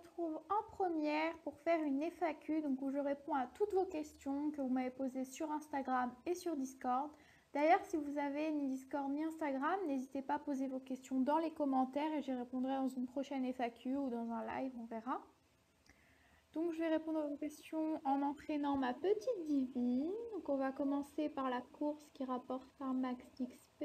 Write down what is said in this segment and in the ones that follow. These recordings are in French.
retrouve en première pour faire une FAQ, donc où je réponds à toutes vos questions que vous m'avez posées sur Instagram et sur Discord. D'ailleurs, si vous avez ni Discord ni Instagram, n'hésitez pas à poser vos questions dans les commentaires et j'y répondrai dans une prochaine FAQ ou dans un live, on verra. Donc je vais répondre à vos questions en entraînant ma petite divine. Donc on va commencer par la course qui rapporte un max d'XP.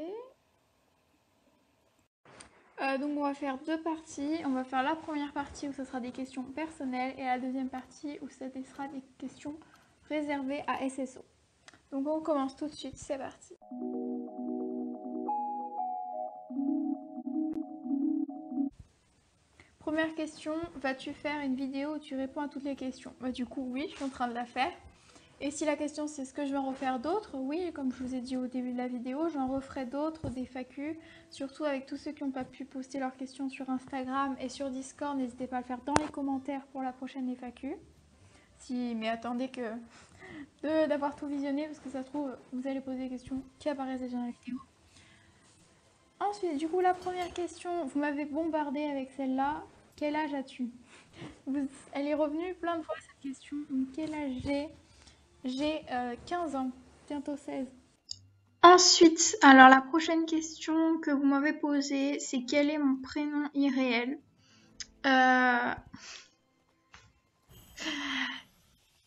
Donc on va faire deux parties. On va faire la première partie où ce sera des questions personnelles et la deuxième partie où ce sera des questions réservées à SSO. Donc on commence tout de suite, c'est parti. Première question, vas-tu faire une vidéo où tu réponds à toutes les questions? Du coup oui, je suis en train de la faire. Et si la question c'est est-ce que je vais en refaire d'autres? Oui, comme je vous ai dit au début de la vidéo, j'en referai d'autres, des FAQ, surtout avec tous ceux qui n'ont pas pu poster leurs questions sur Instagram et sur Discord, n'hésitez pas à le faire dans les commentaires pour la prochaine FAQ. Mais attendez d'avoir tout visionné, parce que ça se trouve, vous allez poser des questions qui apparaissent déjà dans la vidéo. Ensuite, du coup, la première question, vous m'avez bombardé avec celle-là. Quel âge as-tu? Elle est revenue plein de fois cette question. Donc, quel âge j'ai? J'ai 15 ans, bientôt 16. Ensuite, alors la prochaine question que vous m'avez posée, c'est quel est mon prénom irréel?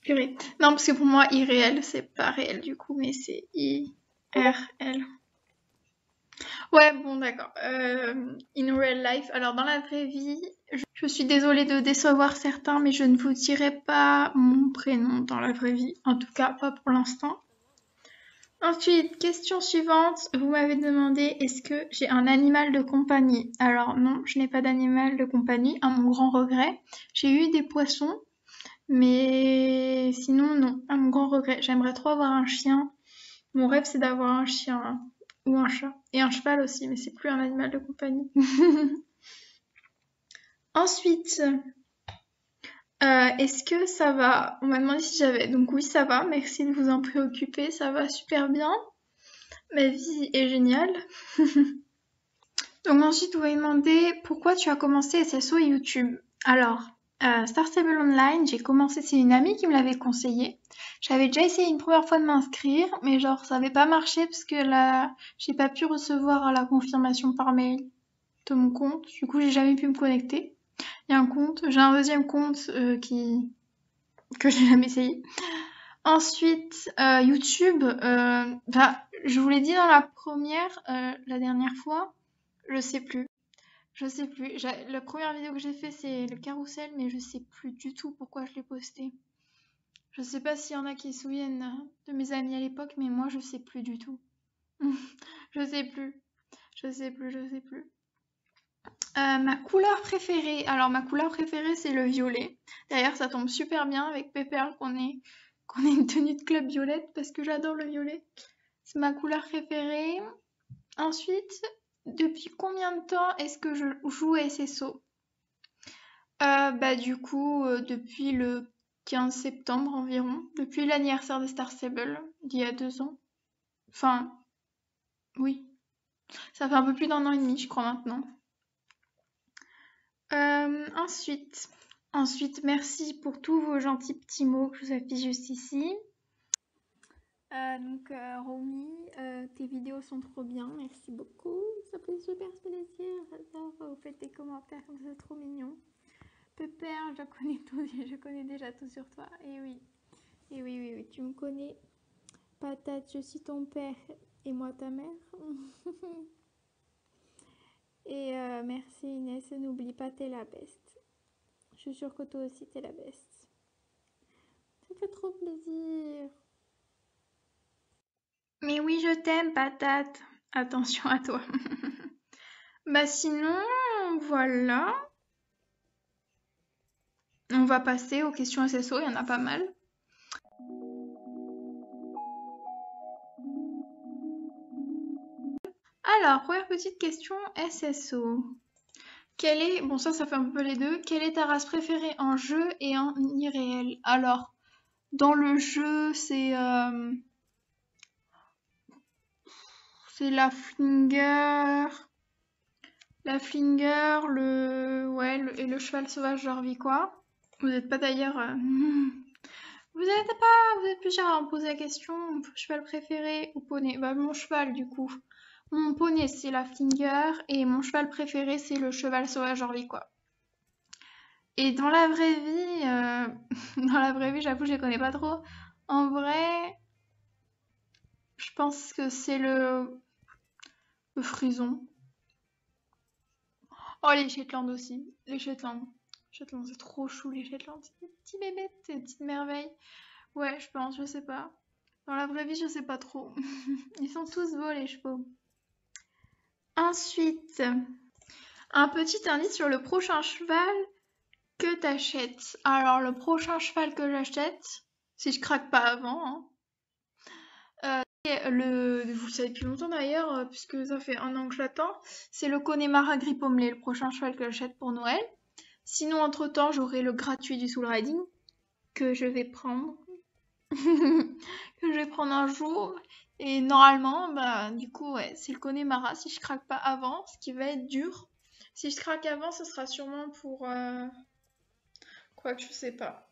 Purée. Non, parce que pour moi, irréel, c'est pas réel du coup, mais c'est IRL. Ouais, bon, d'accord. In real life, alors dans la vraie vie, je suis désolée de décevoir certains, mais je ne vous dirai pas mon prénom dans la vraie vie. En tout cas, pas pour l'instant. Ensuite, question suivante, vous m'avez demandé est-ce que j'ai un animal de compagnie? Alors non, je n'ai pas d'animal de compagnie, à mon grand regret. J'ai eu des poissons, mais sinon non, à mon grand regret. J'aimerais trop avoir un chien. Mon rêve c'est d'avoir un chien hein, ou un chat. Et un cheval aussi, mais c'est plus un animal de compagnie. Ensuite, est-ce que ça va? On m'a demandé si j'avais. Donc oui, ça va, merci de vous en préoccuper, ça va super bien. Ma vie est géniale. Donc ensuite, vous m'avez demandé pourquoi tu as commencé SSO et YouTube. Alors, Star Stable Online, j'ai commencé, c'est une amie qui me l'avait conseillé. J'avais déjà essayé une première fois de m'inscrire, mais genre ça avait pas marché parce que là, j'ai pas pu recevoir la confirmation par mail de mon compte. Du coup, j'ai jamais pu me connecter. Il y a un compte, j'ai un deuxième compte que j'ai jamais essayé. Ensuite, YouTube, je vous l'ai dit dans la dernière fois, je sais plus. La première vidéo que j'ai fait, c'est le carrousel, mais je sais plus du tout pourquoi je l'ai posté. Je sais pas s'il y en a qui se souviennent de mes amis à l'époque, mais moi, je sais plus du tout. Je sais plus. Ma couleur préférée. Alors, ma couleur préférée, c'est le violet. D'ailleurs, ça tombe super bien avec Pepperl qu'on ait une tenue de club violette parce que j'adore le violet. C'est ma couleur préférée. Ensuite, depuis combien de temps est-ce que je joue à SSO? Du coup, depuis le 15 septembre environ, depuis l'anniversaire de Star Stable, d'il y a 2 ans. Enfin, oui, ça fait un peu plus d'un an et demi, je crois maintenant. Ensuite, merci pour tous vos gentils petits mots que je vous affiche juste ici. Romy, tes vidéos sont trop bien, merci beaucoup, ça fait super plaisir, j'adore, vous faites des commentaires comme ça, trop mignon. Pépère, je connais déjà tout sur toi, et oui, tu me connais. Patate, je suis ton père et moi ta mère. Et merci Inès, n'oublie pas, t'es la best. Je suis sûre que toi aussi t'es la best. Ça fait trop plaisir. Mais oui, je t'aime, patate. Attention à toi. Sinon, voilà. On va passer aux questions SSO, il y en a pas mal. Alors, première petite question SSO. Bon ça fait un peu les deux. Quelle est ta race préférée en jeu et en irréel? Alors, dans le jeu, c'est la Flinger. La flinger, et le cheval sauvage Jorviquois. Vous n'êtes pas d'ailleurs... Vous êtes plusieurs à me poser la question, cheval préféré ou poney? Bah mon cheval du coup. Mon poney c'est la flinger et mon cheval préféré c'est le cheval sauvage Jorviquois. Et dans la vraie vie, dans la vraie vie j'avoue je les connais pas trop. En vrai, je pense que c'est le frison. Oh, les Shetland aussi. Les Shetland. Shetland, c'est trop chou, les Shetland. C'est des petits bébés, c'est des petites merveilles. Ouais, je pense, je sais pas. Dans la vraie vie, je sais pas trop. Ils sont tous beaux, les chevaux. Ensuite, un petit indice sur le prochain cheval que t'achètes. Alors, le prochain cheval que j'achète, si je craque pas avant, hein, vous le savez depuis longtemps d'ailleurs, puisque ça fait 1 an que j'attends, c'est le Connemara Gris Pommelé, le prochain cheval que j'achète pour Noël. Sinon, entre-temps, j'aurai le gratuit du Soul Riding que je vais prendre. Que je vais prendre un jour. Et normalement, bah, du coup, ouais, c'est le Connemara si je craque pas avant, ce qui va être dur. Si je craque avant, ce sera sûrement pour... quoi que je sais pas.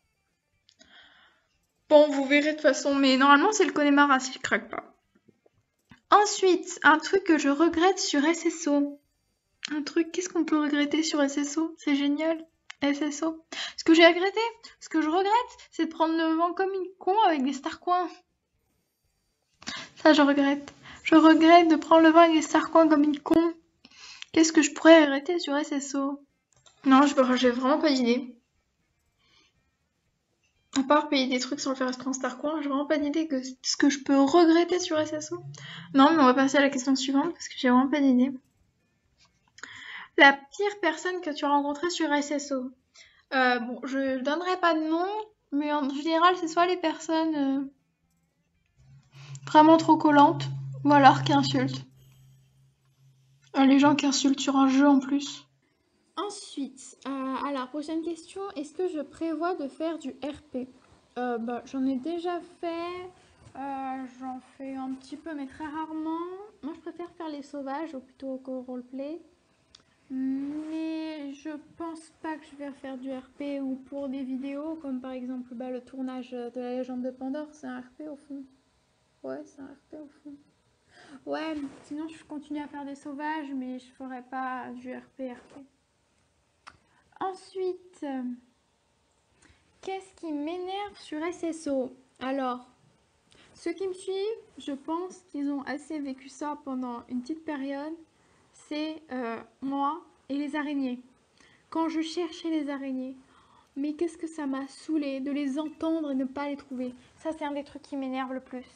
Bon, vous verrez de toute façon, mais normalement, c'est le Connemara si je craque pas. Ensuite, un truc que je regrette sur SSO. Un truc, qu'est-ce qu'on peut regretter sur SSO? C'est génial. SSO. Ce que j'ai regretté, ce que je regrette, c'est de prendre le vent comme une con avec des Starcoins. Ça, je regrette. Je regrette de prendre le vent avec des Starcoins comme une con. Qu'est-ce que je pourrais regretter sur SSO? Non, j'ai vraiment pas d'idée. À part payer des trucs sur le faire restaurant Starcoin, j'ai vraiment pas d'idée que ce que je peux regretter sur SSO. Non, mais on va passer à la question suivante parce que j'ai vraiment pas d'idée. La pire personne que tu as rencontrée sur SSO. Bon, je donnerai pas de nom, mais en général, c'est soit les personnes vraiment trop collantes, ou alors qui insultent. Les gens qui insultent sur un jeu en plus. Ensuite, alors prochaine question, est-ce que je prévois de faire du RP? Bah, j'en ai déjà fait, j'en fais un petit peu mais très rarement. Moi je préfère faire les sauvages ou plutôt qu'au roleplay. Mais je pense pas que je vais faire du RP ou pour des vidéos comme par exemple bah, le tournage de la légende de Pandore, c'est un RP au fond. Ouais, c'est un RP au fond. Ouais, sinon je continue à faire des sauvages mais je ferai pas du RP. Ensuite, qu'est-ce qui m'énerve sur SSO? Alors, ceux qui me suivent, je pense qu'ils ont assez vécu ça pendant une petite période. C'est moi et les araignées. Quand je cherchais les araignées, mais qu'est-ce que ça m'a saoulé de les entendre et ne pas les trouver. Ça, c'est un des trucs qui m'énerve le plus.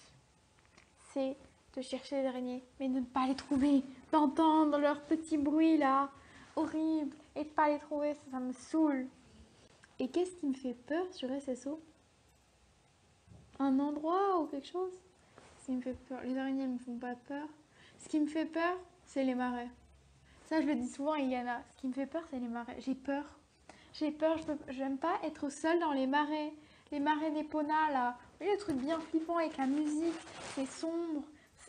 C'est de chercher les araignées, mais de ne pas les trouver. D'entendre leur petit bruit là, horrible, et de ne pas les trouver, ça me saoule. Et qu'est-ce qui me fait peur sur SSO? Un endroit ou quelque chose? Ce qui me fait peur. Les araignées ne me font pas peur. Ce qui me fait peur, c'est les marais. Ça, je le dis souvent à Iliana. Ce qui me fait peur, c'est les marais. J'ai peur. J'ai peur, j'aime pas être seule dans les marais. Les marais d'Epona, là. Oui, le truc bien flippant avec la musique, c'est sombre.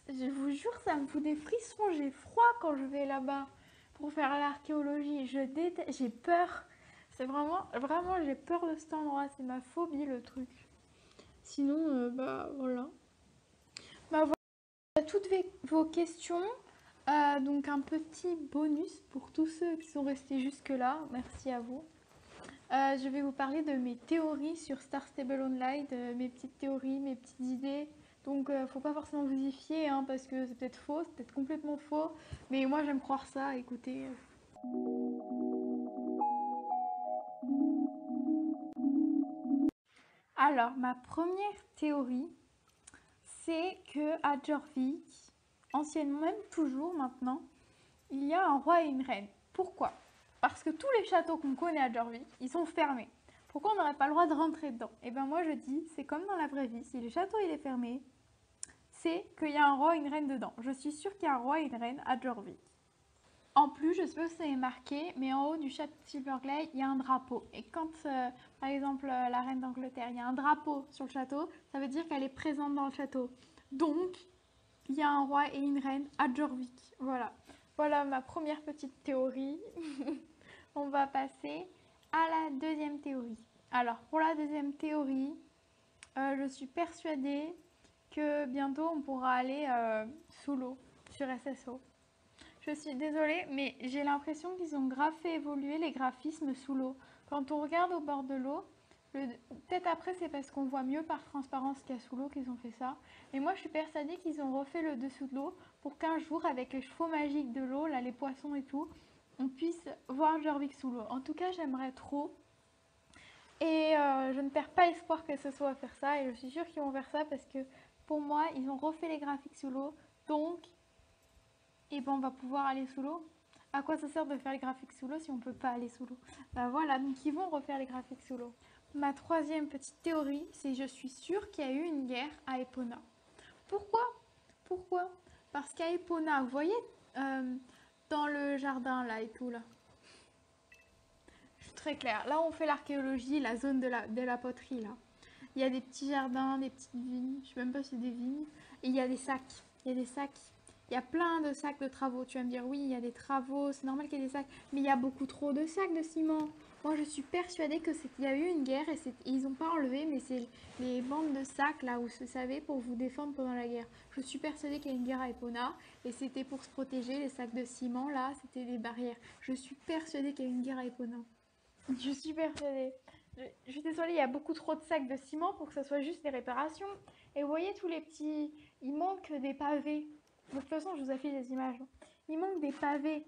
Je vous jure, ça me fout des frissons. J'ai froid quand je vais là-bas pour faire l'archéologie. Je déteste, j'ai peur. C'est vraiment, j'ai peur de cet endroit. C'est ma phobie, le truc. Sinon, bah voilà. Bah voilà, toutes vos questions. Donc un petit bonus pour tous ceux qui sont restés jusque-là. Merci à vous. Je vais vous parler de mes théories sur Star Stable Online, mes petites théories, mes petites idées. Donc, faut pas forcément vous y fier, hein, parce que c'est peut-être faux, c'est peut-être complètement faux. Mais moi, j'aime croire ça. Écoutez. Alors, ma première théorie, c'est que à Jorvik, anciennement, même toujours maintenant, il y a un roi et une reine. Pourquoi? Parce que tous les châteaux qu'on connaît à Jorvik, ils sont fermés. Pourquoi on n'aurait pas le droit de rentrer dedans? Et bien moi je dis, c'est comme dans la vraie vie, si le château il est fermé, c'est qu'il y a un roi et une reine dedans. Je suis sûre qu'il y a un roi et une reine à Jorvik. En plus, je sais pas si c'est marqué, mais en haut du château de Silverglade, il y a un drapeau. Et quand, par exemple, la reine d'Angleterre, il y a un drapeau sur le château, ça veut dire qu'elle est présente dans le château. Donc, il y a un roi et une reine à Jorvik. Voilà. Voilà ma première petite théorie. On va passer à la deuxième théorie. Alors, pour la deuxième théorie, je suis persuadée que bientôt on pourra aller sous l'eau sur SSO. Je suis désolée, mais j'ai l'impression qu'ils ont grave fait évoluer les graphismes sous l'eau. Quand on regarde au bord de l'eau, peut-être après c'est parce qu'on voit mieux par transparence qu'il y a sous l'eau qu'ils ont fait ça. Mais moi je suis persuadée qu'ils ont refait le dessous de l'eau pour qu'un jour avec les chevaux magiques de l'eau, là les poissons et tout, on puisse voir Jorvik sous l'eau. En tout cas j'aimerais trop. Et je ne perds pas espoir que ce soit à faire ça. Et je suis sûre qu'ils vont faire ça parce que pour moi ils ont refait les graphiques sous l'eau. Donc et ben on va pouvoir aller sous l'eau. À quoi ça sert de faire les graphiques sous l'eau si on ne peut pas aller sous l'eau? Ben voilà, donc ils vont refaire les graphiques sous l'eau. Ma troisième petite théorie, c'est je suis sûre qu'il y a eu une guerre à Epona. Pourquoi? Pourquoi? Parce qu'à Epona, vous voyez, dans le jardin là et tout là, je suis très claire. Là, on fait l'archéologie, la zone de la poterie là. Il y a des petits jardins, des petites vignes, je sais même pas si c'est des vignes, et il y a des sacs. Il y a des sacs. Il y a plein de sacs de travaux. Tu vas me dire, oui, il y a des travaux, c'est normal qu'il y ait des sacs, mais il y a beaucoup trop de sacs de ciment. Moi, je suis persuadée que qu'il y a eu une guerre et ils n'ont pas enlevé, mais c'est les bandes de sacs là où vous savez pour vous défendre pendant la guerre. Je suis persuadée qu'il y a une guerre à Epona et c'était pour se protéger. Les sacs de ciment là, c'était des barrières. Je suis persuadée qu'il y a eu une guerre à Epona. Je suis persuadée. Je suis désolée, il y a beaucoup trop de sacs de ciment pour que ce soit juste des réparations. Et vous voyez tous les petits... Il manque des pavés. De toute façon, je vous affiche des images. Il manque des pavés.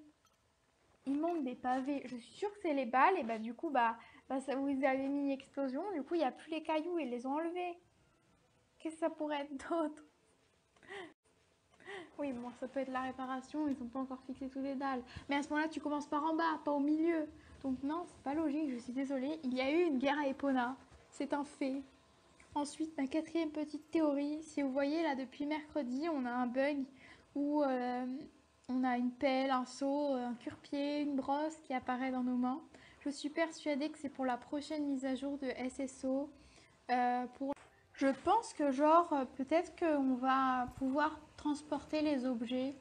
Il manque des pavés. Je suis sûre que c'est les balles. Et bah du coup, ça, vous avez mis une explosion. Du coup, il n'y a plus les cailloux. Ils les ont enlevés. Qu'est-ce que ça pourrait être d'autre? Oui, bon, ça peut être la réparation. Ils n'ont pas encore fixé tous les dalles. Mais à ce moment-là, tu commences par en bas, pas au milieu. Donc non, c'est pas logique, je suis désolée. Il y a eu une guerre à Epona. C'est un fait. Ensuite, ma quatrième petite théorie, si vous voyez là depuis mercredi, on a un bug où on a une pelle, un seau, un cure-pied, une brosse qui apparaît dans nos mains. Je suis persuadée que c'est pour la prochaine mise à jour de SSO. Je pense que genre peut-être qu'on va pouvoir transporter les objets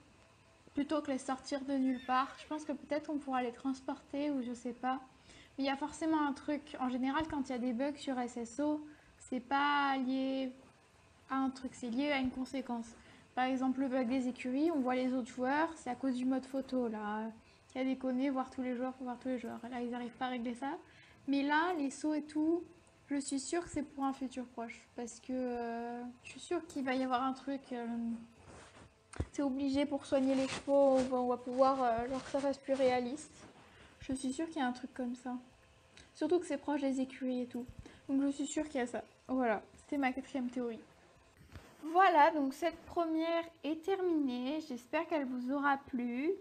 plutôt que les sortir de nulle part. Je pense que peut-être on pourra les transporter ou je sais pas. Mais il y a forcément un truc. En général, quand il y a des bugs sur SSO, c'est pas lié à un truc, c'est lié à une conséquence. Par exemple, le bug des écuries, on voit les autres joueurs, c'est à cause du mode photo là, qui a déconné, voir tous les joueurs, faut voir tous les joueurs. Là, ils n'arrivent pas à régler ça. Mais là, les sauts et tout, je suis sûre que c'est pour un futur proche. Parce que je suis sûre qu'il va y avoir un truc. C'est obligé pour soigner les chevaux, on va pouvoir, genre que ça fasse plus réaliste. Je suis sûre qu'il y a un truc comme ça. Surtout que c'est proche des écuries et tout. Donc je suis sûre qu'il y a ça. Voilà, c'était ma quatrième théorie. Voilà, donc cette première est terminée. J'espère qu'elle vous aura plu.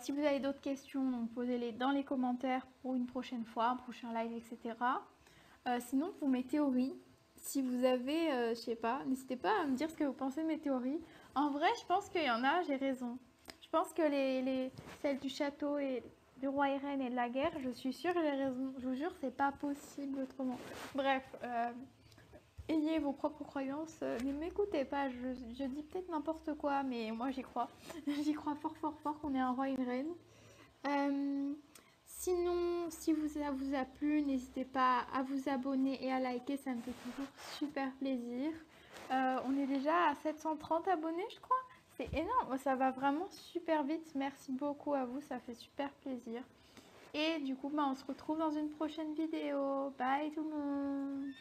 Si vous avez d'autres questions, posez-les dans les commentaires pour une prochaine fois, un prochain live, etc. Sinon, pour mes théories, si vous avez, je sais pas, n'hésitez pas à me dire ce que vous pensez de mes théories. En vrai, je pense qu'il y en a, j'ai raison. Je pense que celles du château et du roi et reine et de la guerre, je suis sûre que j'ai raison. Je vous jure, c'est pas possible autrement. Bref, ayez vos propres croyances. Ne m'écoutez pas, je dis peut-être n'importe quoi, mais moi j'y crois. J'y crois fort, fort, fort qu'on est un roi et une reine. Sinon, si ça vous a plu, n'hésitez pas à vous abonner et à liker, ça me fait toujours super plaisir. On est déjà à 730 abonnés, je crois. C'est énorme, ça va vraiment super vite. Merci beaucoup à vous, ça fait super plaisir. Et du coup, on se retrouve dans une prochaine vidéo. Bye tout le monde!